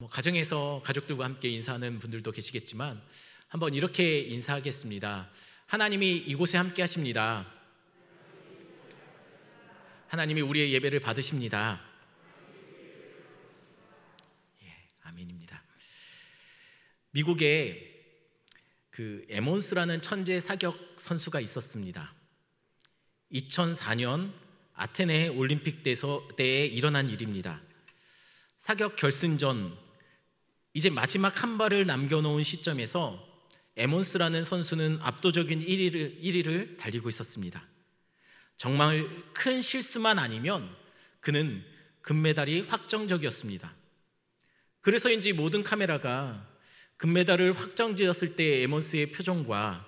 가정에서 가족들과 함께 인사하는 분들도 계시겠지만 한번 이렇게 인사하겠습니다. 하나님이 이곳에 함께 하십니다. 하나님이 우리의 예배를 받으십니다. 아멘입니다. 미국에 에몬스라는 천재 사격 선수가 있었습니다. 2004년 아테네 올림픽 때에 일어난 일입니다. 사격 결승전 이제 마지막 한 발을 남겨놓은 시점에서 에몬스라는 선수는 압도적인 1위를 달리고 있었습니다. 정말 큰 실수만 아니면 그는 금메달이 확정적이었습니다. 그래서인지 모든 카메라가 금메달을 확정지었을 때 에몬스의 표정과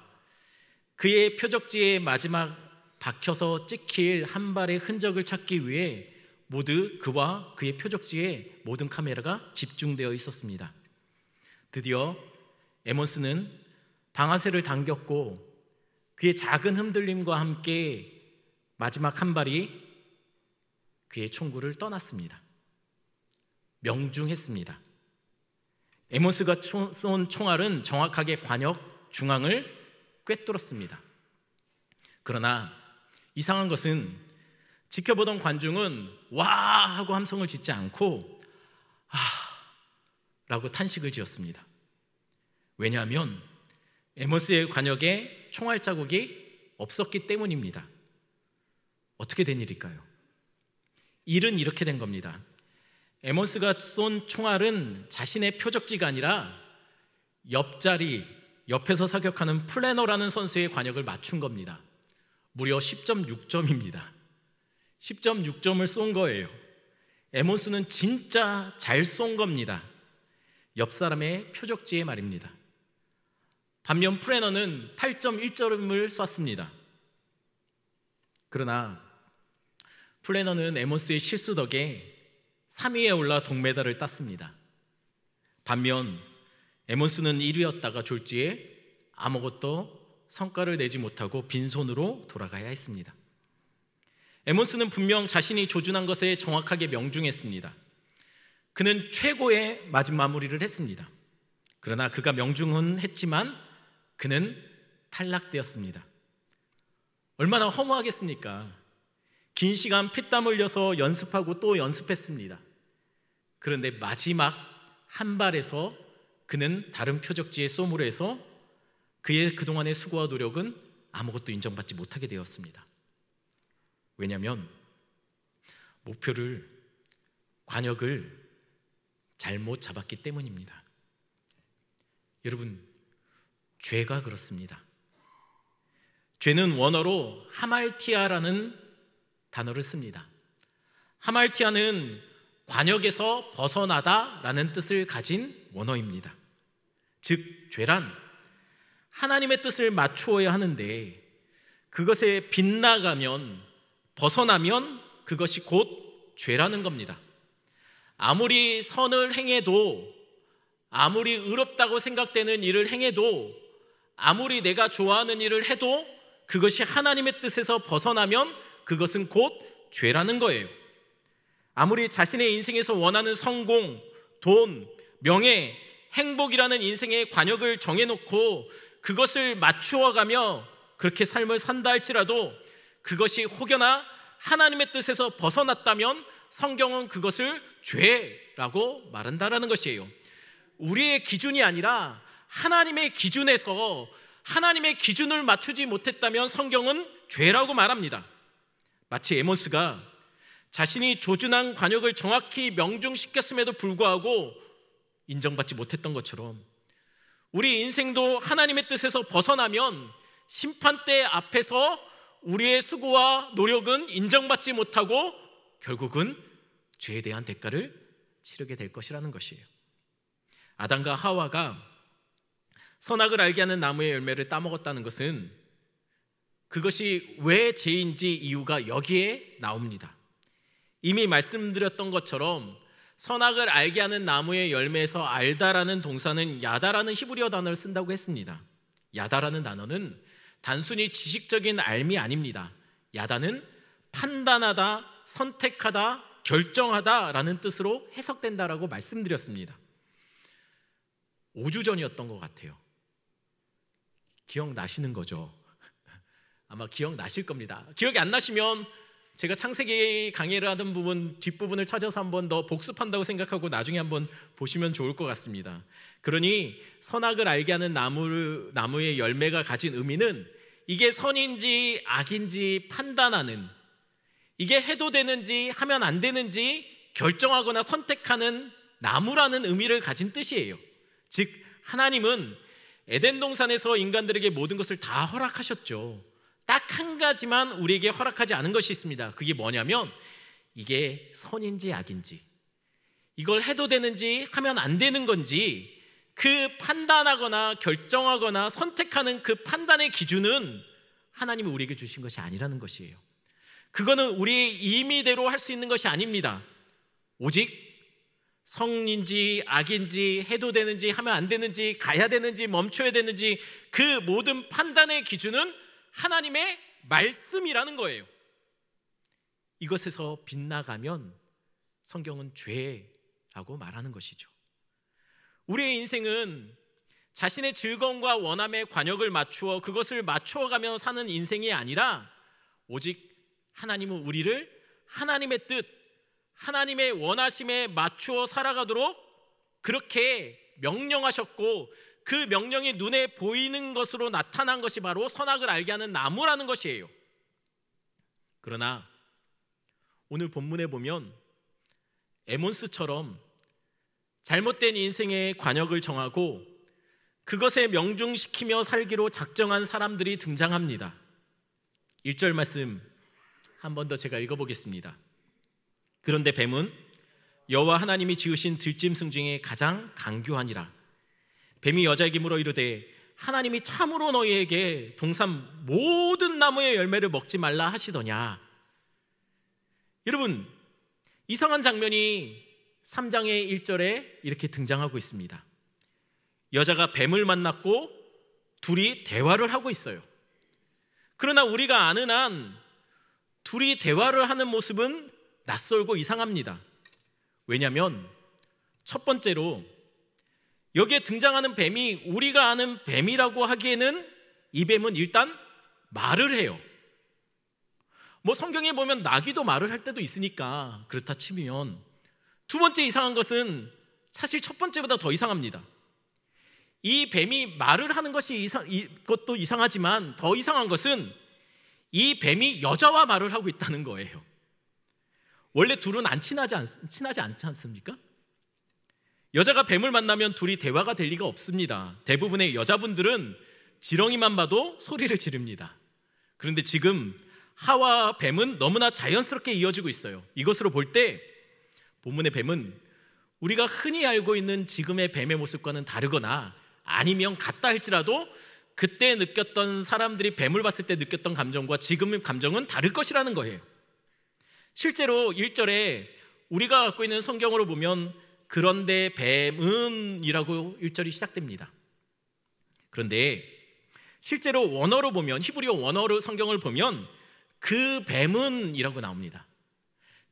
그의 표적지에 마지막 박혀서 찍힐 한 발의 흔적을 찾기 위해 모두 그와 그의 표적지에 모든 카메라가 집중되어 있었습니다. 드디어 에몬스는 방아쇠를 당겼고 그의 작은 흔들림과 함께 마지막 한 발이 그의 총구를 떠났습니다. 명중했습니다. 에몬스가 쏜 총알은 정확하게 관역 중앙을 꿰뚫었습니다. 그러나 이상한 것은 지켜보던 관중은 와 하고 함성을 짓지 않고 라고 탄식을 지었습니다. 왜냐하면 에몬스의 관역에 총알 자국이 없었기 때문입니다. 어떻게 된 일일까요? 일은 이렇게 된 겁니다. 에몬스가 쏜 총알은 자신의 표적지가 아니라 옆에서 사격하는 플래너라는 선수의 관역을 맞춘 겁니다. 무려 10.6점입니다. 10.6점을 쏜 거예요. 에몬스는 진짜 잘 쏜 겁니다. 옆 사람의 표적지에 말입니다. 반면 플래너는 8.1점을 쐈습니다. 그러나 플래너는 에몬스의 실수 덕에 3위에 올라 동메달을 땄습니다. 반면 에몬스는 1위였다가 졸지에 아무것도 성과를 내지 못하고 빈손으로 돌아가야 했습니다. 에몬스는 분명 자신이 조준한 것에 정확하게 명중했습니다. 그는 최고의 맞은 마무리를 했습니다. 그러나 그가 명중은 했지만 그는 탈락되었습니다. 얼마나 허무하겠습니까? 긴 시간 피땀 흘려서 연습하고 또 연습했습니다. 그런데 마지막 한 발에서 그는 다른 표적지에 쏘므로 해서 그의 그동안의 수고와 노력은 아무것도 인정받지 못하게 되었습니다. 왜냐하면 목표를, 관역을 잘못 잡았기 때문입니다. 여러분, 죄가 그렇습니다. 죄는 원어로 하말티아라는 단어를 씁니다. 하말티아는 관역에서 벗어나다라는 뜻을 가진 원어입니다. 즉, 죄란 하나님의 뜻을 맞추어야 하는데 그것에 빗나가면, 벗어나면 그것이 곧 죄라는 겁니다. 아무리 선을 행해도, 아무리 의롭다고 생각되는 일을 행해도, 아무리 내가 좋아하는 일을 해도 그것이 하나님의 뜻에서 벗어나면 그것은 곧 죄라는 거예요. 아무리 자신의 인생에서 원하는 성공, 돈, 명예, 행복이라는 인생의 관역을 정해놓고 그것을 맞추어가며 그렇게 삶을 산다 할지라도 그것이 혹여나 하나님의 뜻에서 벗어났다면 성경은 그것을 죄라고 말한다라는 것이에요. 우리의 기준이 아니라 하나님의 기준에서 하나님의 기준을 맞추지 못했다면 성경은 죄라고 말합니다. 마치 에몬스가 자신이 조준한 관역을 정확히 명중시켰음에도 불구하고 인정받지 못했던 것처럼 우리 인생도 하나님의 뜻에서 벗어나면 심판대 앞에서 우리의 수고와 노력은 인정받지 못하고 결국은 죄에 대한 대가를 치르게 될 것이라는 것이에요. 아담과 하와가 선악을 알게 하는 나무의 열매를 따먹었다는 것은 그것이 왜 죄인지 이유가 여기에 나옵니다. 이미 말씀드렸던 것처럼 선악을 알게 하는 나무의 열매에서 알다라는 동사는 야다라는 히브리어 단어를 쓴다고 했습니다. 야다라는 단어는 단순히 지식적인 알미 아닙니다. 야다는 판단하다, 선택하다, 결정하다라는 뜻으로 해석된다라고 말씀드렸습니다. 5주 전이었던 것 같아요. 기억나시는 거죠? 아마 기억나실 겁니다. 기억이 안 나시면 제가 창세기 강의를 하던 부분 뒷부분을 찾아서 한번 더 복습한다고 생각하고 나중에 한번 보시면 좋을 것 같습니다. 그러니 선악을 알게 하는 나무의 열매가 가진 의미는 이게 선인지 악인지 판단하는, 이게 해도 되는지 하면 안 되는지 결정하거나 선택하는 나무라는 의미를 가진 뜻이에요. 즉 하나님은 에덴 동산에서 인간들에게 모든 것을 다 허락하셨죠. 딱 한 가지만 우리에게 허락하지 않은 것이 있습니다. 그게 뭐냐면 이게 선인지 악인지, 이걸 해도 되는지 하면 안 되는 건지, 그 판단하거나 결정하거나 선택하는 그 판단의 기준은 하나님이 우리에게 주신 것이 아니라는 것이에요. 그거는 우리의 임의대로 할 수 있는 것이 아닙니다. 오직 성인지 악인지, 해도 되는지 하면 안 되는지, 가야 되는지 멈춰야 되는지, 그 모든 판단의 기준은 하나님의 말씀이라는 거예요. 이것에서 빗나가면 성경은 죄라고 말하는 것이죠. 우리의 인생은 자신의 즐거움과 원함에 관역을 맞추어 그것을 맞추어가며 사는 인생이 아니라 오직 하나님은 우리를 하나님의 뜻, 하나님의 원하심에 맞추어 살아가도록 그렇게 명령하셨고, 그 명령이 눈에 보이는 것으로 나타난 것이 바로 선악을 알게 하는 나무라는 것이에요. 그러나 오늘 본문에 보면 에몬스처럼 잘못된 인생의 관역을 정하고 그것에 명중시키며 살기로 작정한 사람들이 등장합니다. 1절 말씀 한 번 더 제가 읽어보겠습니다. 그런데 뱀은 여호와 하나님이 지으신 들짐승 중에 가장 강교하니라. 뱀이 여자에게 물어 이르되 하나님이 참으로 너희에게 동산 모든 나무의 열매를 먹지 말라 하시더냐. 여러분, 이상한 장면이 3장의 1절에 이렇게 등장하고 있습니다. 여자가 뱀을 만났고 둘이 대화를 하고 있어요. 그러나 우리가 아는 한 둘이 대화를 하는 모습은 낯설고 이상합니다. 왜냐하면 첫 번째로 여기에 등장하는 뱀이 우리가 아는 뱀이라고 하기에는 이 뱀은 일단 말을 해요. 성경에 보면 나귀도 말을 할 때도 있으니까 그렇다 치면, 두 번째 이상한 것은 사실 첫 번째보다 더 이상합니다. 이 뱀이 말을 하는 것도 이상하지만 더 이상한 것은 이 뱀이 여자와 말을 하고 있다는 거예요. 원래 둘은 친하지 않지 않습니까? 여자가 뱀을 만나면 둘이 대화가 될 리가 없습니다. 대부분의 여자분들은 지렁이만 봐도 소리를 지릅니다. 그런데 지금 하와와 뱀은 너무나 자연스럽게 이어지고 있어요. 이것으로 볼 때 본문의 뱀은 우리가 흔히 알고 있는 지금의 뱀의 모습과는 다르거나 아니면 같다 할지라도 그때 느꼈던, 사람들이 뱀을 봤을 때 느꼈던 감정과 지금의 감정은 다를 것이라는 거예요. 실제로 1절에 우리가 갖고 있는 성경으로 보면 그런데 뱀은 이라고 1절이 시작됩니다. 그런데 실제로 원어로 보면, 히브리어 원어로 성경을 보면 그 뱀은 이라고 나옵니다.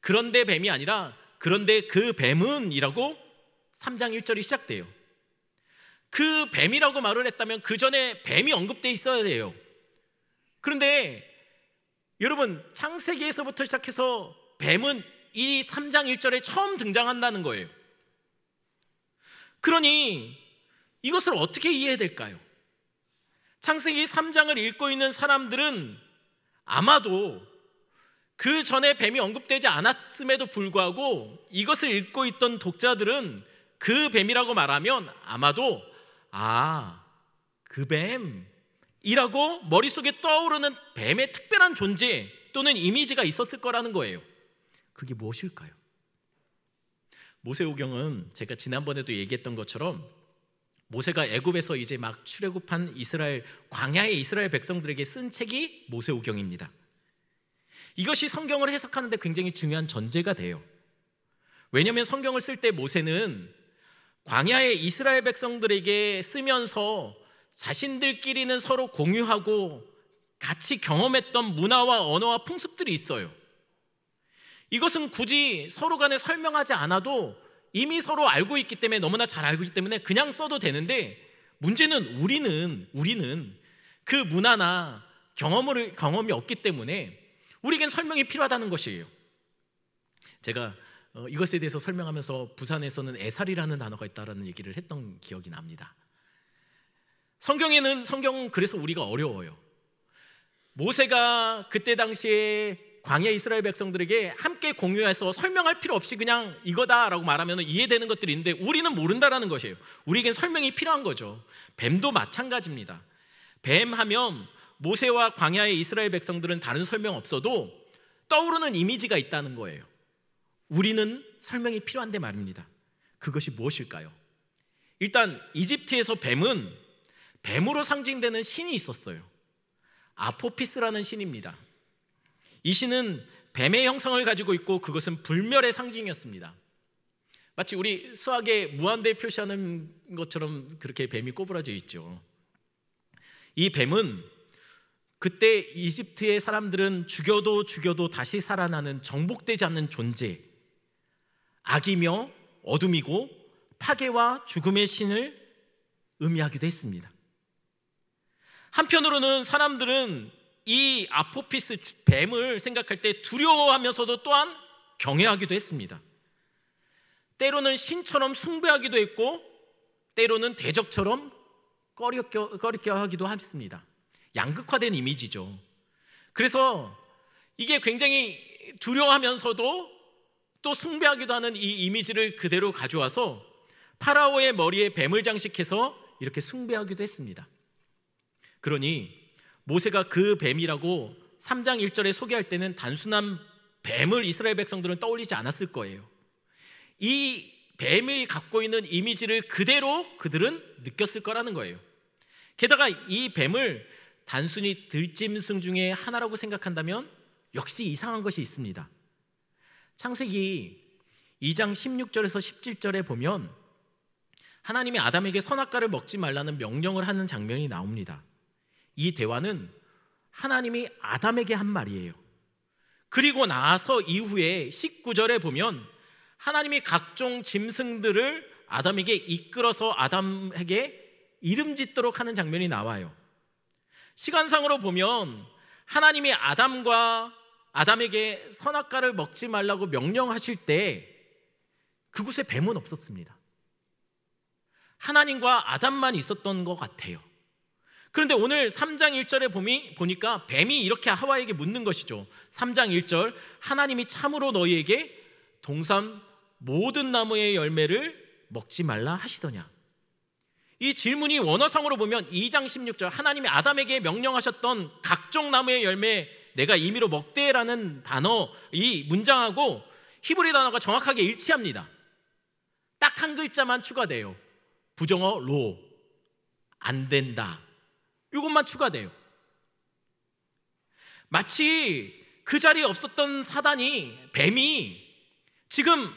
그런데 뱀이 아니라 그런데 그 뱀은 이라고 3장 1절이 시작돼요. 그 뱀이라고 말을 했다면 그 전에 뱀이 언급되어 있어야 돼요. 그런데 여러분, 창세기에서부터 시작해서 뱀은 이 3장 1절에 처음 등장한다는 거예요. 그러니 이것을 어떻게 이해해야 될까요? 창세기 3장을 읽고 있는 사람들은 아마도 그 전에 뱀이 언급되지 않았음에도 불구하고 이것을 읽고 있던 독자들은 그 뱀이라고 말하면 아마도 그 뱀이라고 머릿속에 떠오르는 뱀의 특별한 존재 또는 이미지가 있었을 거라는 거예요. 그게 무엇일까요? 모세오경은 제가 지난번에도 얘기했던 것처럼 모세가 애굽에서 이제 막 출애굽한 광야의 이스라엘 백성들에게 쓴 책이 모세오경입니다. 이것이 성경을 해석하는데 굉장히 중요한 전제가 돼요. 왜냐하면 성경을 쓸 때 모세는 광야의 이스라엘 백성들에게 쓰면서 자신들끼리는 서로 공유하고 같이 경험했던 문화와 언어와 풍습들이 있어요. 이것은 굳이 서로 간에 설명하지 않아도 이미 서로 알고 있기 때문에, 너무나 잘 알고 있기 때문에 그냥 써도 되는데, 문제는 우리는 그 문화나 경험이 없기 때문에 우리에겐 설명이 필요하다는 것이에요. 제가 이것에 대해서 설명하면서 부산에서는 애살이라는 단어가 있다는 얘기를 했던 기억이 납니다. 성경은 그래서 우리가 어려워요. 모세가 그때 당시에 광야 이스라엘 백성들에게 함께 공유해서 설명할 필요 없이 그냥 이거다라고 말하면 이해되는 것들이 있는데, 우리는 모른다라는 것이에요. 우리에겐 설명이 필요한 거죠. 뱀도 마찬가지입니다. 뱀 하면 모세와 광야의 이스라엘 백성들은 다른 설명 없어도 떠오르는 이미지가 있다는 거예요. 우리는 설명이 필요한데 말입니다. 그것이 무엇일까요? 일단 이집트에서 뱀으로 상징되는 신이 있었어요. 아포피스라는 신입니다. 이 신은 뱀의 형상을 가지고 있고 그것은 불멸의 상징이었습니다. 마치 우리 수학에 무한대 표시하는 것처럼 그렇게 뱀이 꼬부라져 있죠. 이 뱀은 그때 이집트의 사람들은 죽여도 다시 살아나는 정복되지 않는 존재, 악이며 어둠이고 파괴와 죽음의 신을 의미하기도 했습니다. 한편으로는 사람들은 이 아포피스 뱀을 생각할 때 두려워하면서도 또한 경외하기도 했습니다. 때로는 신처럼 숭배하기도 했고 때로는 대적처럼 꺼리껴 하기도 했습니다. 양극화된 이미지죠. 그래서 이게 굉장히 두려워하면서도 또 숭배하기도 하는 이 이미지를 그대로 가져와서 파라오의 머리에 뱀을 장식해서 이렇게 숭배하기도 했습니다. 그러니 모세가 그 뱀이라고 3장 1절에 소개할 때는 단순한 뱀을 이스라엘 백성들은 떠올리지 않았을 거예요. 이 뱀이 갖고 있는 이미지를 그대로 그들은 느꼈을 거라는 거예요. 게다가 이 뱀을 단순히 들짐승 중에 하나라고 생각한다면 역시 이상한 것이 있습니다. 창세기 2장 16절에서 17절에 보면 하나님이 아담에게 선악과를 먹지 말라는 명령을 하는 장면이 나옵니다. 이 대화는 하나님이 아담에게 한 말이에요. 그리고 나서 이후에 19절에 보면 하나님이 각종 짐승들을 아담에게 이끌어서 아담에게 이름 짓도록 하는 장면이 나와요. 시간상으로 보면 하나님이 아담에게 선악과를 먹지 말라고 명령하실 때 그곳에 뱀은 없었습니다. 하나님과 아담만 있었던 것 같아요. 그런데 오늘 3장 1절에 보니까 뱀이 이렇게 하와에게 묻는 것이죠. 3장 1절, 하나님이 참으로 너희에게 동산 모든 나무의 열매를 먹지 말라 하시더냐. 이 질문이 원어상으로 보면 2장 16절, 하나님이 아담에게 명령하셨던 각종 나무의 열매 내가 임의로 먹되라는 단어, 이 문장하고 히브리 단어가 정확하게 일치합니다. 딱 한 글자만 추가돼요. 부정어 로, 안 된다, 이것만 추가돼요. 마치 그 자리에 없었던 뱀이 지금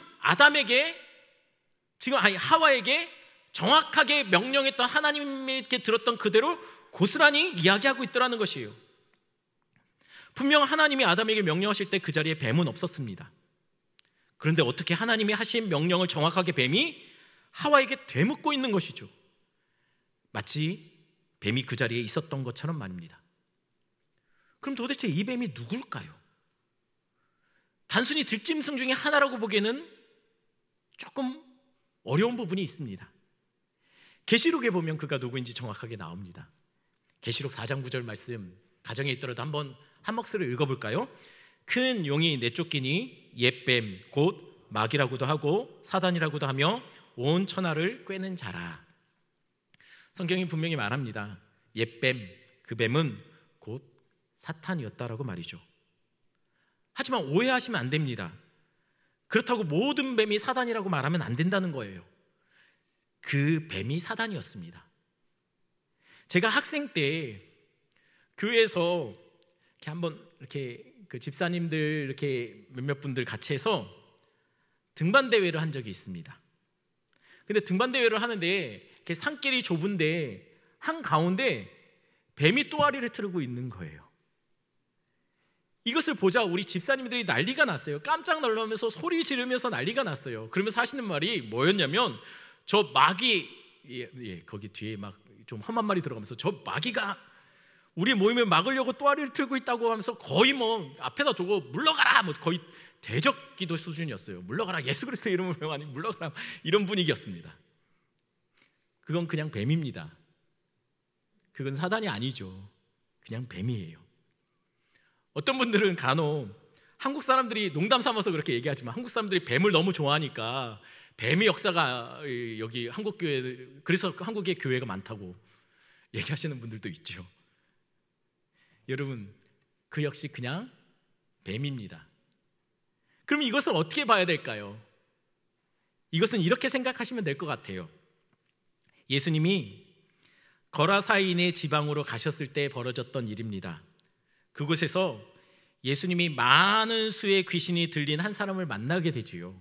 하와에게 정확하게 명령했던, 하나님께 들었던 그대로 고스란히 이야기하고 있더라는 것이에요. 분명 하나님이 아담에게 명령하실 때 그 자리에 뱀은 없었습니다. 그런데 어떻게 하나님이 하신 명령을 정확하게 뱀이 하와에게 되묻고 있는 것이죠. 마치 뱀이 그 자리에 있었던 것처럼 말입니다. 그럼 도대체 이 뱀이 누굴까요? 단순히 들짐승 중에 하나라고 보기에는 조금 어려운 부분이 있습니다. 계시록에 보면 그가 누구인지 정확하게 나옵니다. 계시록 4장 9절 말씀, 가정에 있더라도 한번 한 목소리를 읽어볼까요? 큰 용이 내쫓기니 옛뱀 곧 마귀라고도 하고 사단이라고도 하며 온 천하를 꿰는 자라. 성경이 분명히 말합니다. 옛뱀, 그 뱀은 곧 사탄이었다라고 말이죠. 하지만 오해하시면 안 됩니다. 그렇다고 모든 뱀이 사단이라고 말하면 안 된다는 거예요. 그 뱀이 사단이었습니다. 제가 학생 때 교회에서 이렇게 한번 이렇게 그 집사님들 이렇게 몇몇 분들 같이 해서 등반 대회를 한 적이 있습니다. 근데 등반 대회를 하는데 이렇게 산길이 좁은데 한 가운데 뱀이 또아리를 틀고 있는 거예요. 이것을 보자 우리 집사님들이 난리가 났어요. 깜짝 놀라면서 소리 지르면서 난리가 났어요. 그러면서 하시는 말이 뭐였냐면, 저 마귀, 거기 뒤에 막 좀 험한 말이 들어가면서, 저 마귀가 우리 모임을 막으려고 또아리를 틀고 있다고 하면서 거의 뭐 앞에다 두고 물러가라, 뭐 거의 대적 기도 수준이었어요. 물러가라, 예수 그리스도의 이름을 명하니 물러가라, 이런 분위기였습니다. 그건 그냥 뱀입니다. 그건 사단이 아니죠. 그냥 뱀이에요. 어떤 분들은 간혹 한국 사람들이 농담 삼아서 그렇게 얘기하지만, 한국 사람들이 뱀을 너무 좋아하니까 뱀의 역사가 여기 한국 교회, 그래서 한국에 교회가 많다고 얘기하시는 분들도 있죠. 여러분, 그 역시 그냥 뱀입니다. 그럼 이것을 어떻게 봐야 될까요? 이것은 이렇게 생각하시면 될 것 같아요. 예수님이 거라사인의 지방으로 가셨을 때 벌어졌던 일입니다. 그곳에서 예수님이 많은 수의 귀신이 들린 한 사람을 만나게 되지요.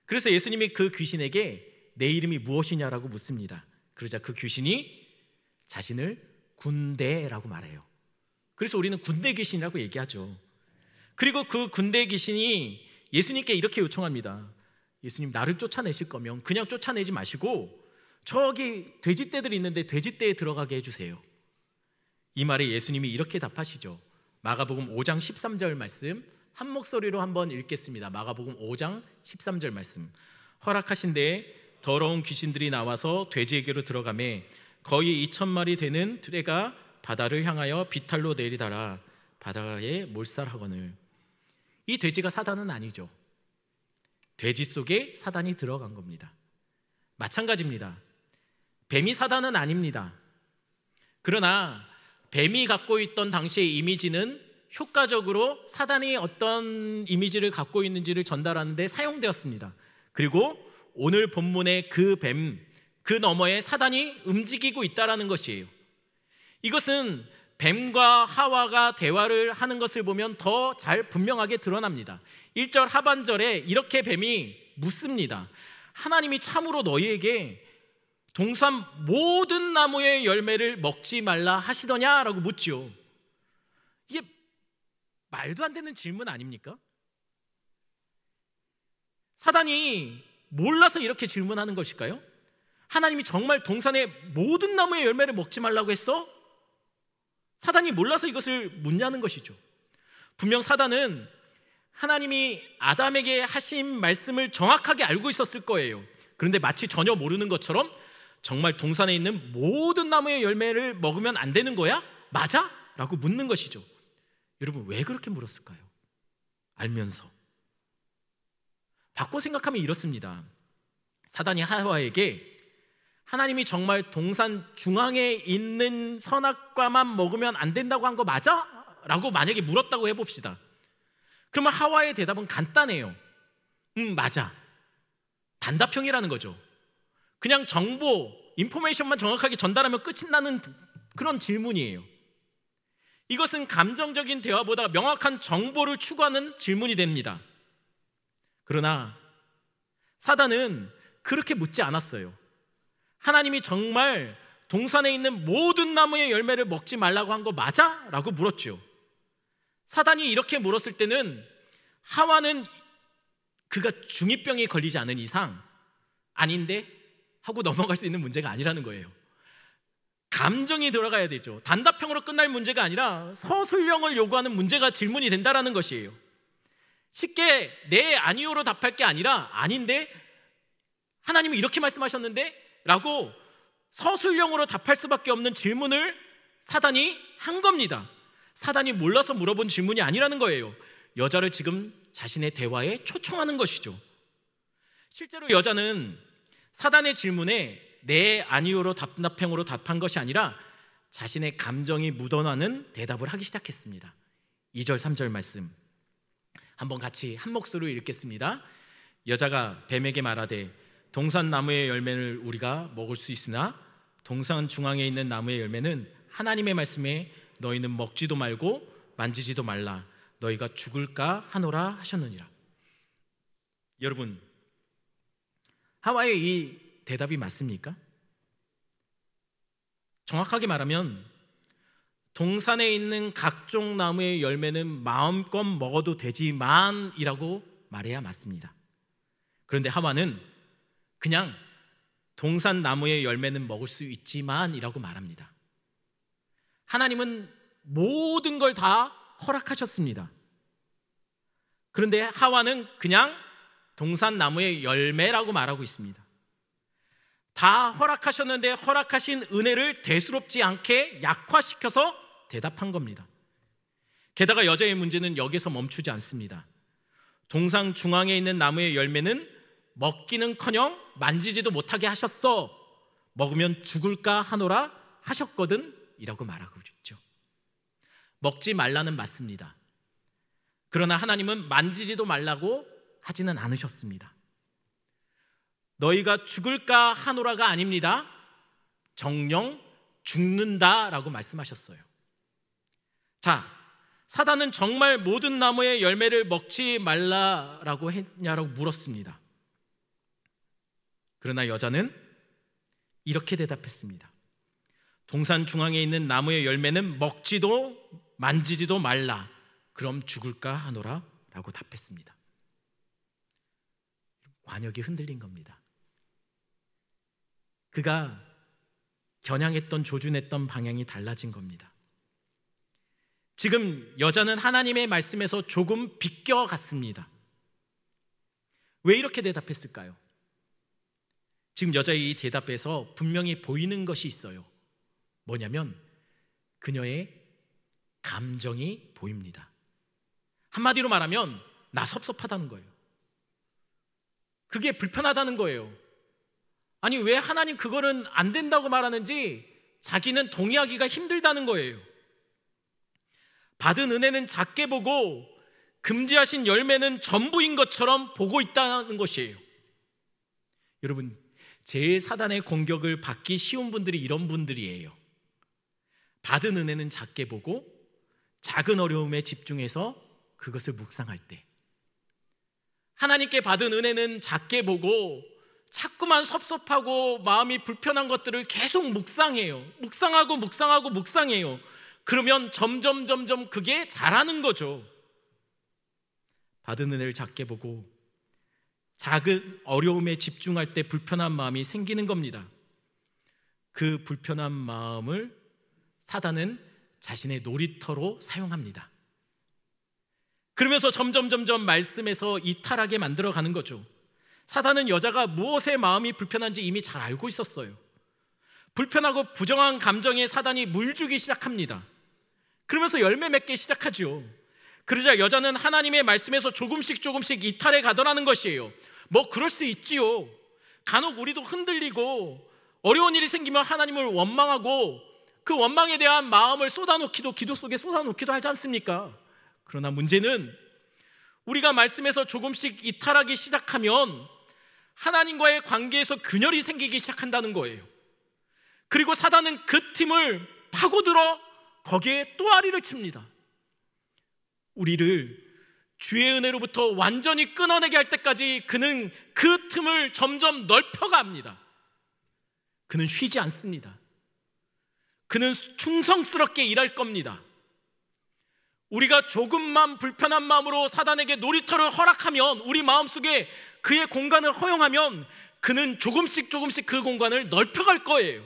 그래서 예수님이 그 귀신에게 내 이름이 무엇이냐라고 묻습니다. 그러자 그 귀신이 자신을 군대라고 말해요. 그래서 우리는 군대 귀신이라고 얘기하죠. 그리고 그 군대 귀신이 예수님께 이렇게 요청합니다. 예수님, 나를 쫓아내실 거면 그냥 쫓아내지 마시고 저기 돼지떼들이 있는데 돼지떼에 들어가게 해주세요. 이 말에 예수님이 이렇게 답하시죠. 마가복음 5장 13절 말씀 한 목소리로 한번 읽겠습니다. 마가복음 5장 13절 말씀. 허락하신데 더러운 귀신들이 나와서 돼지에게로 들어가매 거의 2,000마리 되는 떼가 바다를 향하여 비탈로 내리다라 바다에 몰살하거늘. 이 돼지가 사단은 아니죠. 돼지 속에 사단이 들어간 겁니다. 마찬가지입니다. 뱀이 사단은 아닙니다. 그러나 뱀이 갖고 있던 당시의 이미지는 효과적으로 사단이 어떤 이미지를 갖고 있는지를 전달하는 데 사용되었습니다. 그리고 오늘 본문의 그 뱀, 그 너머에 사단이 움직이고 있다는 것이에요. 이것은 뱀과 하와가 대화를 하는 것을 보면 더 잘 분명하게 드러납니다. 1절 하반절에 이렇게 뱀이 묻습니다. 하나님이 참으로 너희에게 동산 모든 나무의 열매를 먹지 말라 하시더냐라고 묻지요. 이게 말도 안 되는 질문 아닙니까? 사단이 몰라서 이렇게 질문하는 것일까요? 하나님이 정말 동산의 모든 나무의 열매를 먹지 말라고 했어? 사단이 몰라서 이것을 묻냐는 것이죠. 분명 사단은 하나님이 아담에게 하신 말씀을 정확하게 알고 있었을 거예요. 그런데 마치 전혀 모르는 것처럼 정말 동산에 있는 모든 나무의 열매를 먹으면 안 되는 거야? 맞아? 라고 묻는 것이죠. 여러분, 왜 그렇게 물었을까요? 알면서. 바꿔 생각하면 이렇습니다. 사단이 하와에게 하나님이 정말 동산 중앙에 있는 선악과만 먹으면 안 된다고 한 거 맞아? 라고 만약에 물었다고 해봅시다. 그러면 하와의 대답은 간단해요. 맞아. 단답형이라는 거죠. 그냥 정보, 인포메이션만 정확하게 전달하면 끝이 나는 그런 질문이에요. 이것은 감정적인 대화보다 명확한 정보를 추구하는 질문이 됩니다. 그러나 사단은 그렇게 묻지 않았어요. 하나님이 정말 동산에 있는 모든 나무의 열매를 먹지 말라고 한 거 맞아? 라고 물었죠. 사단이 이렇게 물었을 때는 하와는 그가 중2병에 걸리지 않은 이상 아닌데 하고 넘어갈 수 있는 문제가 아니라는 거예요. 감정이 들어가야 되죠. 단답형으로 끝날 문제가 아니라 서술형을 요구하는 문제가 질문이 된다는 것이에요. 쉽게 네, 아니요로 답할 게 아니라 아닌데 하나님은 이렇게 말씀하셨는데 라고 서술형으로 답할 수밖에 없는 질문을 사단이 한 겁니다. 사단이 몰라서 물어본 질문이 아니라는 거예요. 여자를 지금 자신의 대화에 초청하는 것이죠. 실제로 여자는 사단의 질문에 네, 아니요로 단답형으로 답한 것이 아니라 자신의 감정이 묻어나는 대답을 하기 시작했습니다. 2절 3절 말씀 한번 같이 한 목소리로 읽겠습니다. 여자가 뱀에게 말하되 동산 나무의 열매를 우리가 먹을 수 있으나 동산 중앙에 있는 나무의 열매는 하나님의 말씀에 너희는 먹지도 말고 만지지도 말라 너희가 죽을까 하노라 하셨느니라. 여러분, 하와의 이 대답이 맞습니까? 정확하게 말하면 동산에 있는 각종 나무의 열매는 마음껏 먹어도 되지만 이라고 말해야 맞습니다. 그런데 하와는 그냥 동산 나무의 열매는 먹을 수 있지만 이라고 말합니다. 하나님은 모든 걸 다 허락하셨습니다. 그런데 하와는 그냥 동산 나무의 열매라고 말하고 있습니다. 다 허락하셨는데 허락하신 은혜를 대수롭지 않게 약화시켜서 대답한 겁니다. 게다가 여자의 문제는 여기서 멈추지 않습니다. 동산 중앙에 있는 나무의 열매는 먹기는커녕 만지지도 못하게 하셨어. 먹으면 죽을까 하노라 하셨거든 이라고 말하고 있죠. 먹지 말라는 맞습니다. 그러나 하나님은 만지지도 말라고 하지는 않으셨습니다. 너희가 죽을까 하노라가 아닙니다. 정녕 죽는다라고 말씀하셨어요. 자, 사단은 정말 모든 나무의 열매를 먹지 말라라고 했냐라고 물었습니다. 그러나 여자는 이렇게 대답했습니다. 동산 중앙에 있는 나무의 열매는 먹지도 만지지도 말라. 그럼 죽을까 하노라 라고 답했습니다. 관역이 흔들린 겁니다. 그가 겨냥했던 조준했던 방향이 달라진 겁니다. 지금 여자는 하나님의 말씀에서 조금 비껴갔습니다. 왜 이렇게 대답했을까요? 지금 여자의 이 대답에서 분명히 보이는 것이 있어요. 뭐냐면 그녀의 감정이 보입니다. 한마디로 말하면 나 섭섭하다는 거예요. 그게 불편하다는 거예요. 아니 왜 하나님 그거는 안 된다고 말하는지 자기는 동의하기가 힘들다는 거예요. 받은 은혜는 작게 보고 금지하신 열매는 전부인 것처럼 보고 있다는 것이에요. 여러분, 제일 사단의 공격을 받기 쉬운 분들이 이런 분들이에요. 받은 은혜는 작게 보고 작은 어려움에 집중해서 그것을 묵상할 때, 하나님께 받은 은혜는 작게 보고 자꾸만 섭섭하고 마음이 불편한 것들을 계속 묵상해요. 묵상해요. 그러면 점점 그게 자라는 거죠. 받은 은혜를 작게 보고 작은 어려움에 집중할 때 불편한 마음이 생기는 겁니다. 그 불편한 마음을 사단은 자신의 놀이터로 사용합니다. 그러면서 점점 말씀에서 이탈하게 만들어가는 거죠. 사단은 여자가 무엇에 마음이 불편한지 이미 잘 알고 있었어요. 불편하고 부정한 감정에 사단이 물주기 시작합니다. 그러면서 열매 맺기 시작하죠. 그러자 여자는 하나님의 말씀에서 조금씩 이탈해 가더라는 것이에요. 뭐 그럴 수 있지요. 간혹 우리도 흔들리고 어려운 일이 생기면 하나님을 원망하고 그 원망에 대한 마음을 쏟아놓기도, 기도 속에 쏟아놓기도 하지 않습니까? 그러나 문제는 우리가 말씀에서 조금씩 이탈하기 시작하면 하나님과의 관계에서 균열이 생기기 시작한다는 거예요. 그리고 사단은 그 틈을 파고들어 거기에 또아리를 칩니다. 우리를 주의 은혜로부터 완전히 끊어내게 할 때까지 그는 그 틈을 점점 넓혀갑니다. 그는 쉬지 않습니다. 그는 충성스럽게 일할 겁니다. 우리가 조금만 불편한 마음으로 사단에게 놀이터를 허락하면, 우리 마음속에 그의 공간을 허용하면 그는 조금씩 그 공간을 넓혀갈 거예요.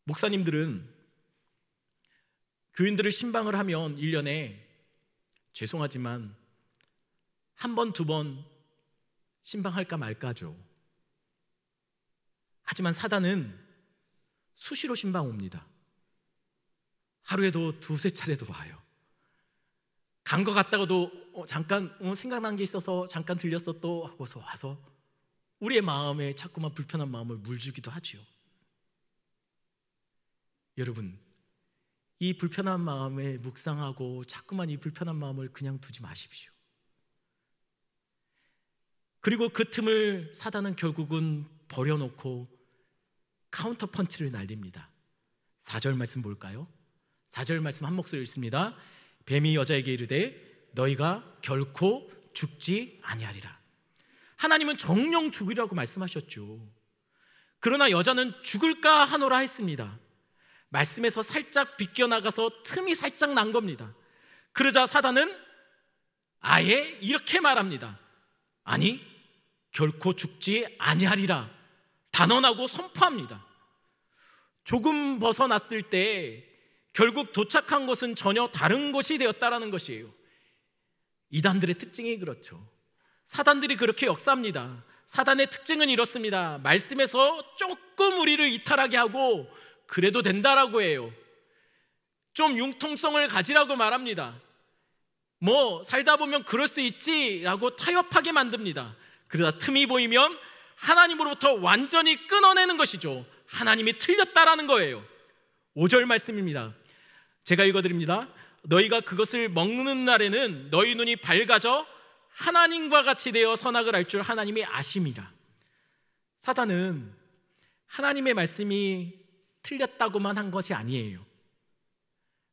목사님들은 교인들을 신방을 하면 1년에 죄송하지만 한 번, 두 번 신방할까 말까죠. 하지만 사단은 수시로 신방 옵니다. 하루에도 두세 차례도 와요. 간 거 같다가도 잠깐 생각난 게 있어서 잠깐 들렸어 또 하고서 와서 우리의 마음에 자꾸만 불편한 마음을 물주기도 하지요. 여러분, 이 불편한 마음에 묵상하고 자꾸만 이 불편한 마음을 그냥 두지 마십시오. 그리고 그 틈을 사단은 결국은 버려놓고 카운터 펀치를 날립니다. 4절 말씀 볼까요? 4절 말씀 한 목소리 읽습니다. 뱀이 여자에게 이르되 너희가 결코 죽지 아니하리라. 하나님은 정녕 죽으리라고 말씀하셨죠. 그러나 여자는 죽을까 하노라 했습니다. 말씀에서 살짝 비껴나가서 틈이 살짝 난 겁니다. 그러자 사단은 아예 이렇게 말합니다. 아니, 결코 죽지 아니하리라 단언하고 선포합니다. 조금 벗어났을 때 결국 도착한 곳은 전혀 다른 곳이 되었다라는 것이에요. 이단들의 특징이 그렇죠. 사단들이 그렇게 역사합니다. 사단의 특징은 이렇습니다. 말씀에서 조금 우리를 이탈하게 하고 그래도 된다라고 해요. 좀 융통성을 가지라고 말합니다. 뭐 살다 보면 그럴 수 있지라고 타협하게 만듭니다. 그러다 틈이 보이면 하나님으로부터 완전히 끊어내는 것이죠. 하나님이 틀렸다라는 거예요. 5절 말씀입니다. 제가 읽어드립니다. 너희가 그것을 먹는 날에는 너희 눈이 밝아져 하나님과 같이 되어 선악을 알 줄 하나님이 아심이라. 사단은 하나님의 말씀이 틀렸다고만 한 것이 아니에요.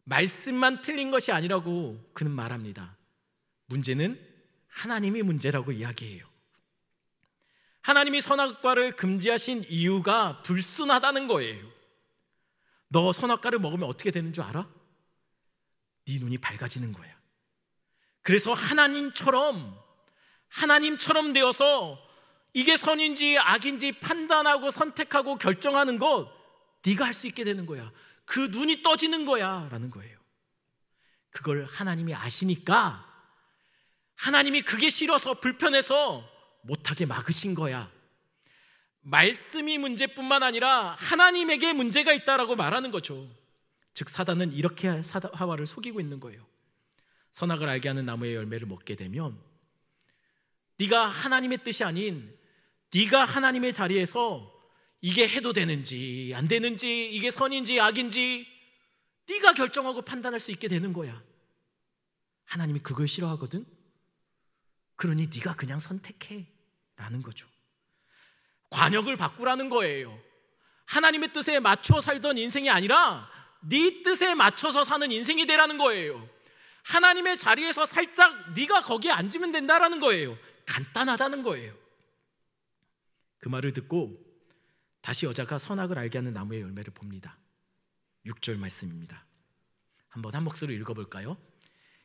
말씀만 틀린 것이 아니라고 그는 말합니다. 문제는 하나님이 문제라고 이야기해요. 하나님이 선악과를 금지하신 이유가 불순하다는 거예요. 너 선악과를 먹으면 어떻게 되는 줄 알아? 네 눈이 밝아지는 거야. 그래서 하나님처럼 되어서 이게 선인지 악인지 판단하고 선택하고 결정하는 것 네가 할 수 있게 되는 거야. 그 눈이 떠지는 거야 라는 거예요. 그걸 하나님이 아시니까 하나님이 그게 싫어서 불편해서 못하게 막으신 거야. 말씀이 문제뿐만 아니라 하나님에게 문제가 있다라고 말하는 거죠. 즉 사단은 이렇게 하와를 속이고 있는 거예요. 선악을 알게 하는 나무의 열매를 먹게 되면 네가 하나님의 뜻이 아닌 네가 하나님의 자리에서 이게 해도 되는지 안 되는지 이게 선인지 악인지 네가 결정하고 판단할 수 있게 되는 거야. 하나님이 그걸 싫어하거든. 그러니 네가 그냥 선택해 라는 거죠. 관역을 바꾸라는 거예요. 하나님의 뜻에 맞춰 살던 인생이 아니라 네 뜻에 맞춰서 사는 인생이 되라는 거예요. 하나님의 자리에서 살짝 네가 거기에 앉으면 된다라는 거예요. 간단하다는 거예요. 그 말을 듣고 다시 여자가 선악을 알게 하는 나무의 열매를 봅니다. 6절 말씀입니다. 한번 한 목소리로 읽어볼까요?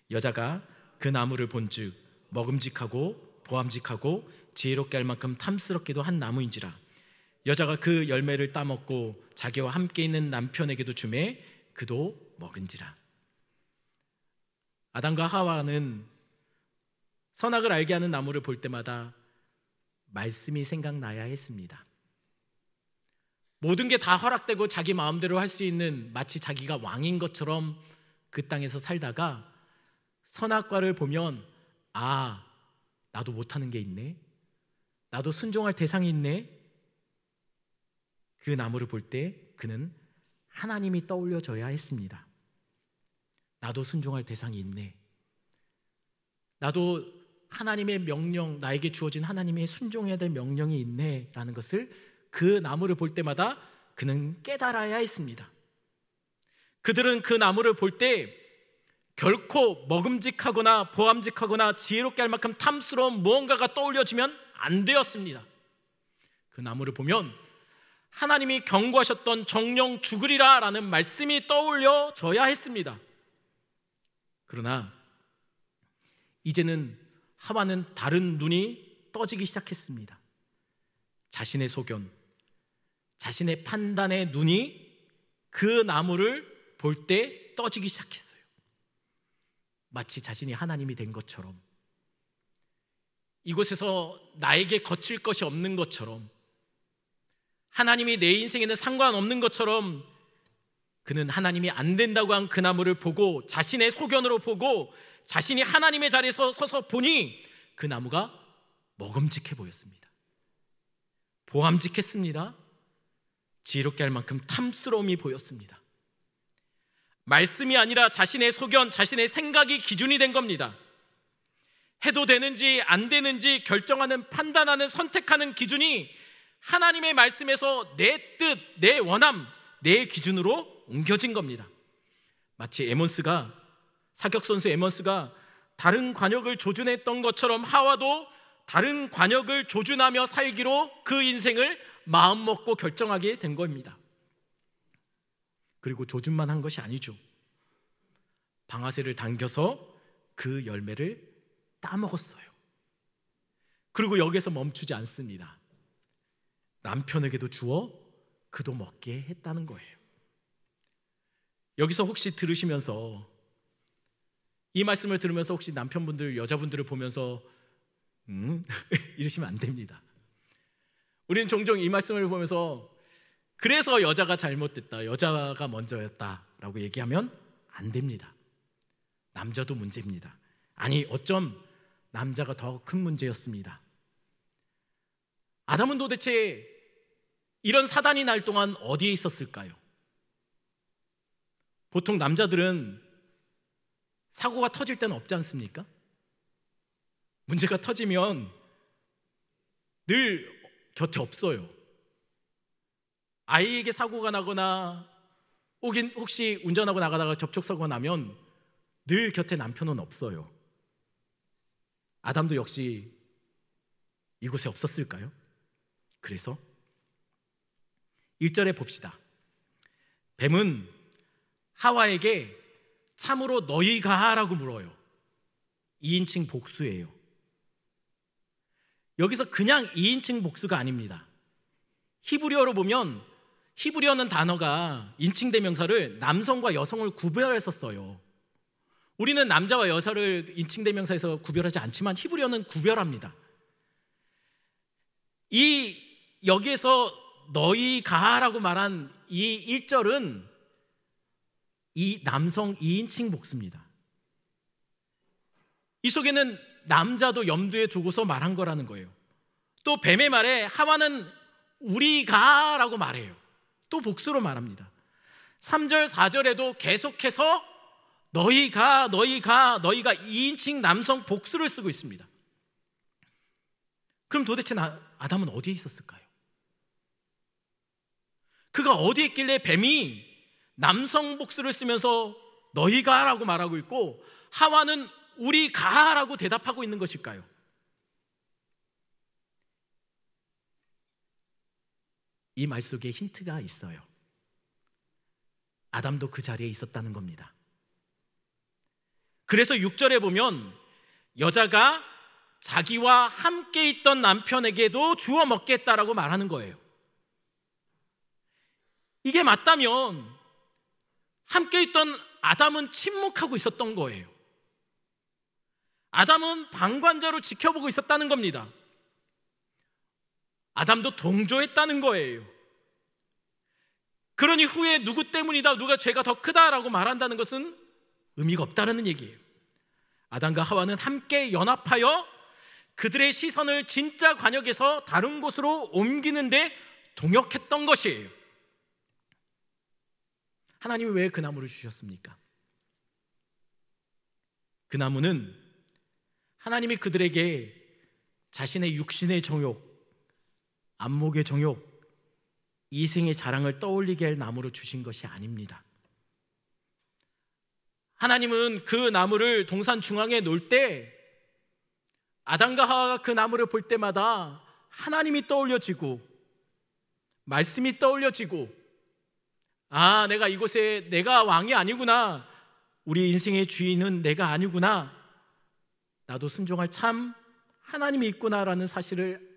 여자가 그 나무를 본즉 먹음직하고 보암직하고 지혜롭게 할 만큼 탐스럽기도 한 나무인지라. 여자가 그 열매를 따먹고 자기와 함께 있는 남편에게도 주매 그도 먹은지라. 아담과 하와는 선악을 알게 하는 나무를 볼 때마다 말씀이 생각나야 했습니다. 모든 게 다 허락되고 자기 마음대로 할 수 있는 마치 자기가 왕인 것처럼 그 땅에서 살다가 선악과를 보면 아, 나도 못하는 게 있네. 나도 순종할 대상이 있네. 그 나무를 볼 때 그는 하나님이 떠올려져야 했습니다. 나도 순종할 대상이 있네. 나도 하나님의 명령, 나에게 주어진 하나님의 순종해야 될 명령이 있네 라는 것을 그 나무를 볼 때마다 그는 깨달아야 했습니다. 그들은 그 나무를 볼 때 결코 먹음직하거나 보암직하거나 지혜롭게 할 만큼 탐스러운 무언가가 떠올려지면 안 되었습니다. 그 나무를 보면 하나님이 경고하셨던 정령 죽으리라 라는 말씀이 떠올려져야 했습니다. 그러나 이제는 하와는 다른 눈이 떠지기 시작했습니다. 자신의 소견, 자신의 판단의 눈이 그 나무를 볼 때 떠지기 시작했어요. 마치 자신이 하나님이 된 것처럼, 이곳에서 나에게 거칠 것이 없는 것처럼, 하나님이 내 인생에는 상관없는 것처럼 그는 하나님이 안 된다고 한 그 나무를 보고 자신의 소견으로 보고 자신이 하나님의 자리에서 서서 보니 그 나무가 먹음직해 보였습니다. 보암직했습니다. 지혜롭게 할 만큼 탐스러움이 보였습니다. 말씀이 아니라 자신의 소견, 자신의 생각이 기준이 된 겁니다. 해도 되는지 안 되는지 결정하는, 판단하는, 선택하는 기준이 하나님의 말씀에서 내 뜻, 내 원함, 내 기준으로 옮겨진 겁니다. 마치 사격선수 에몬스가 다른 관역을 조준했던 것처럼 하와도 다른 관역을 조준하며 살기로 그 인생을 마음먹고 결정하게 된 겁니다. 그리고 조준만 한 것이 아니죠. 방아쇠를 당겨서 그 열매를 따먹었어요. 그리고 여기서 멈추지 않습니다. 남편에게도 주어 그도 먹게 했다는 거예요. 여기서 혹시 들으시면서, 이 말씀을 들으면서 혹시 남편분들, 여자분들을 보면서 이러시면 안 됩니다. 우리는 종종 이 말씀을 보면서 그래서 여자가 잘못됐다, 여자가 먼저였다 라고 얘기하면 안 됩니다. 남자도 문제입니다. 아니, 어쩜 남자가 더 큰 문제였습니다. 아담은 도대체 이런 사단이 날 동안 어디에 있었을까요? 보통 남자들은 사고가 터질 때는 없지 않습니까? 문제가 터지면 늘 곁에 없어요. 아이에게 사고가 나거나 혹시 운전하고 나가다가 접촉사고가 나면 늘 곁에 남편은 없어요. 아담도 역시 이곳에 없었을까요? 그래서 1절에 봅시다. 뱀은 하와에게 참으로 너희가 라고 물어요. 2인칭 복수예요. 여기서 그냥 2인칭 복수가 아닙니다. 히브리어로 보면, 히브리어는 단어가 인칭 대명사를 남성과 여성을 구별해서 써요. 우리는 남자와 여자를 인칭 대명사에서 구별하지 않지만 히브리어는 구별합니다. 여기에서 너희가라고 말한 이 1절은 이 남성 2인칭 복수입니다. 이 속에는 남자도 염두에 두고서 말한 거라는 거예요. 또 뱀의 말에 하와는 우리가라고 말해요. 또 복수로 말합니다. 3절 4절에도 계속해서 너희가 2인칭 남성 복수를 쓰고 있습니다. 그럼 도대체 아담은 어디에 있었을까요? 그가 어디에 있길래 뱀이 남성 복수를 쓰면서 너희가라고 말하고 있고 하와는 우리가라고 대답하고 있는 것일까요? 이 말 속에 힌트가 있어요. 아담도 그 자리에 있었다는 겁니다. 그래서 6절에 보면 여자가 자기와 함께 있던 남편에게도 주워 먹겠다라고 말하는 거예요. 이게 맞다면 함께 있던 아담은 침묵하고 있었던 거예요. 아담은 방관자로 지켜보고 있었다는 겁니다. 아담도 동조했다는 거예요. 그러니 후에 누구 때문이다, 누가 죄가 더 크다라고 말한다는 것은 의미가 없다는 얘기예요. 아담과 하와는 함께 연합하여 그들의 시선을 진짜 관역에서 다른 곳으로 옮기는데 동역했던 것이에요. 하나님이 왜 그 나무를 주셨습니까? 그 나무는 하나님이 그들에게 자신의 육신의 정욕, 안목의 정욕, 이생의 자랑을 떠올리게 할 나무로 주신 것이 아닙니다. 하나님은 그 나무를 동산 중앙에 놓을 때 아담과 하와가 그 나무를 볼 때마다 하나님이 떠올려지고 말씀이 떠올려지고, 아, 내가 이곳에 내가 왕이 아니구나, 우리 인생의 주인은 내가 아니구나, 나도 순종할 참 하나님이 있구나라는 사실을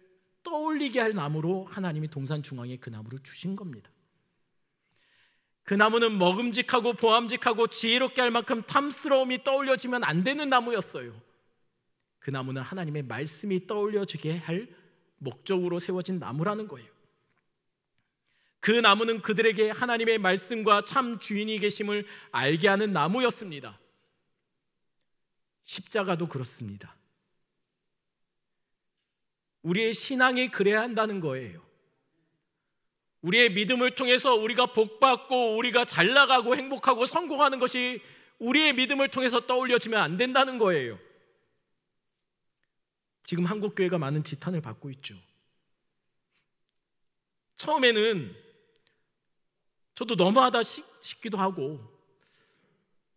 떠올리게 할 나무로 하나님이 동산 중앙에 그 나무를 주신 겁니다. 그 나무는 먹음직하고 보암직하고 지혜롭게 할 만큼 탐스러움이 떠올려지면 안 되는 나무였어요. 그 나무는 하나님의 말씀이 떠올려지게 할 목적으로 세워진 나무라는 거예요. 그 나무는 그들에게 하나님의 말씀과 참 주인이 계심을 알게 하는 나무였습니다. 십자가도 그렇습니다. 우리의 신앙이 그래야 한다는 거예요. 우리의 믿음을 통해서 우리가 복받고 우리가 잘 나가고 행복하고 성공하는 것이 우리의 믿음을 통해서 떠올려지면 안 된다는 거예요. 지금 한국교회가 많은 지탄을 받고 있죠. 처음에는 저도 너무하다 싶기도 하고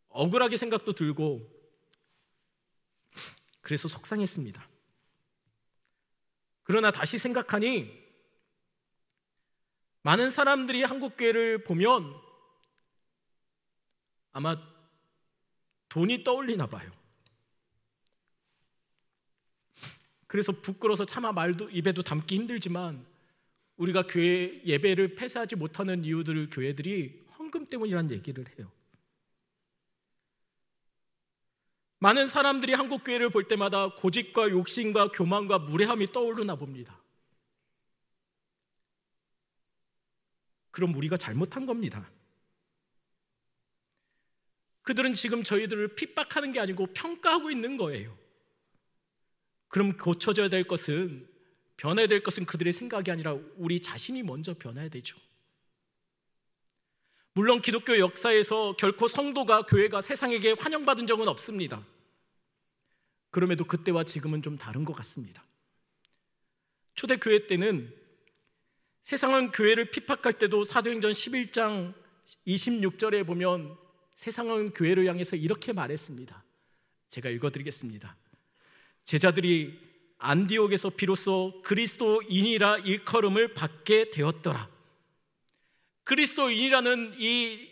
억울하게 생각도 들고 그래서 속상했습니다. 그러나 다시 생각하니 많은 사람들이 한국교회를 보면 아마 돈이 떠올리나 봐요. 그래서 부끄러워서 차마 말도 입에도 담기 힘들지만 우리가 교회 예배를 폐쇄하지 못하는 이유들을 교회들이 헌금 때문이라는 얘기를 해요. 많은 사람들이 한국 교회를 볼 때마다 고집과 욕심과 교만과 무례함이 떠오르나 봅니다. 그럼 우리가 잘못한 겁니다. 그들은 지금 저희들을 핍박하는 게 아니고 평가하고 있는 거예요. 그럼 고쳐져야 될 것은, 변해야 될 것은 그들의 생각이 아니라 우리 자신이 먼저 변해야 되죠. 물론 기독교 역사에서 결코 성도가, 교회가 세상에게 환영받은 적은 없습니다. 그럼에도 그때와 지금은 좀 다른 것 같습니다. 초대교회 때는 세상은 교회를 핍박할 때도 사도행전 11장 26절에 보면 세상은 교회를 향해서 이렇게 말했습니다. 제가 읽어드리겠습니다. 제자들이 안디옥에서 비로소 그리스도인이라 일컬음을 받게 되었더라. 그리스도인이라는 이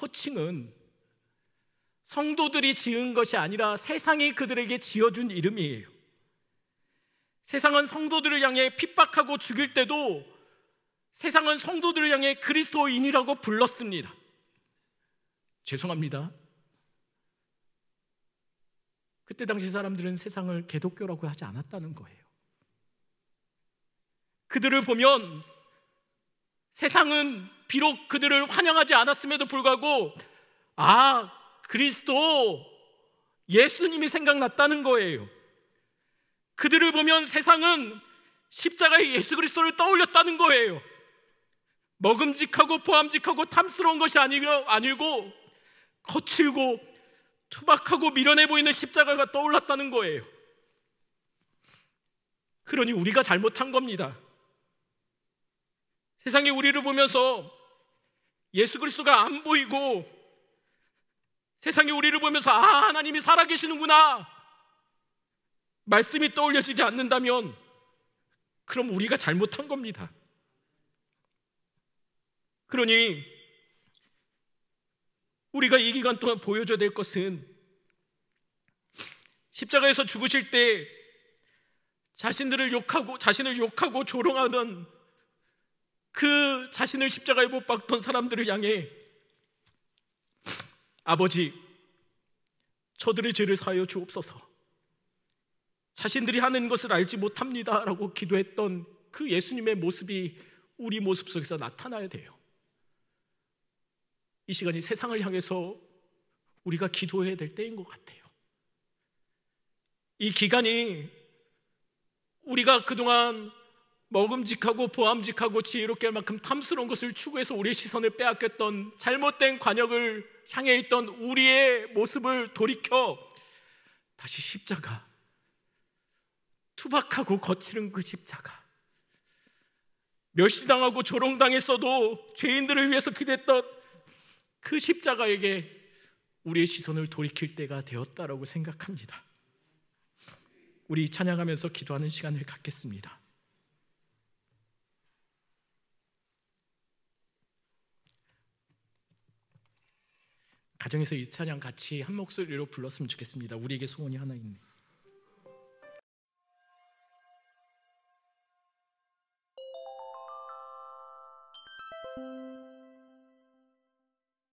호칭은 성도들이 지은 것이 아니라 세상이 그들에게 지어준 이름이에요. 세상은 성도들을 향해 핍박하고 죽일 때도 세상은 성도들을 향해 그리스도인이라고 불렀습니다. 죄송합니다. 그때 당시 사람들은 세상을 개독교라고 하지 않았다는 거예요. 그들을 보면 세상은 비록 그들을 환영하지 않았음에도 불구하고 그리스도, 예수님이 생각났다는 거예요. 그들을 보면 세상은 십자가의 예수 그리스도를 떠올렸다는 거예요. 먹음직하고 보암직하고 탐스러운 것이 아니고 거칠고 투박하고 미련해 보이는 십자가가 떠올랐다는 거예요. 그러니 우리가 잘못한 겁니다. 세상이 우리를 보면서 예수 그리스도가 안 보이고, 세상이 우리를 보면서 하나님이 살아계시는구나 말씀이 떠올려지지 않는다면 그럼 우리가 잘못한 겁니다. 그러니 우리가 이 기간 동안 보여줘야 될 것은, 십자가에서 죽으실 때 자신을 욕하고 조롱하던 그 자신을 십자가에 못 박던 사람들을 향해 아버지, 저들의 죄를 사하여 주옵소서, 자신들이 하는 것을 알지 못합니다 라고 기도했던 그 예수님의 모습이 우리 모습 속에서 나타나야 돼요. 이 시간이 세상을 향해서 우리가 기도해야 될 때인 것 같아요. 이 기간이 우리가 그동안 먹음직하고 보암직하고 지혜롭게 할 만큼 탐스러운 것을 추구해서 우리의 시선을 빼앗겼던, 잘못된 관역을 향해 있던 우리의 모습을 돌이켜 다시 십자가, 투박하고 거칠은 그 십자가, 멸시당하고 조롱당했어도 죄인들을 위해서 기도했던 그 십자가에게 우리의 시선을 돌이킬 때가 되었다라고 생각합니다. 우리 찬양하면서 기도하는 시간을 갖겠습니다. 가정에서 이 찬양 같이 한 목소리로 불렀으면 좋겠습니다. 우리에게 소원이 하나 있네.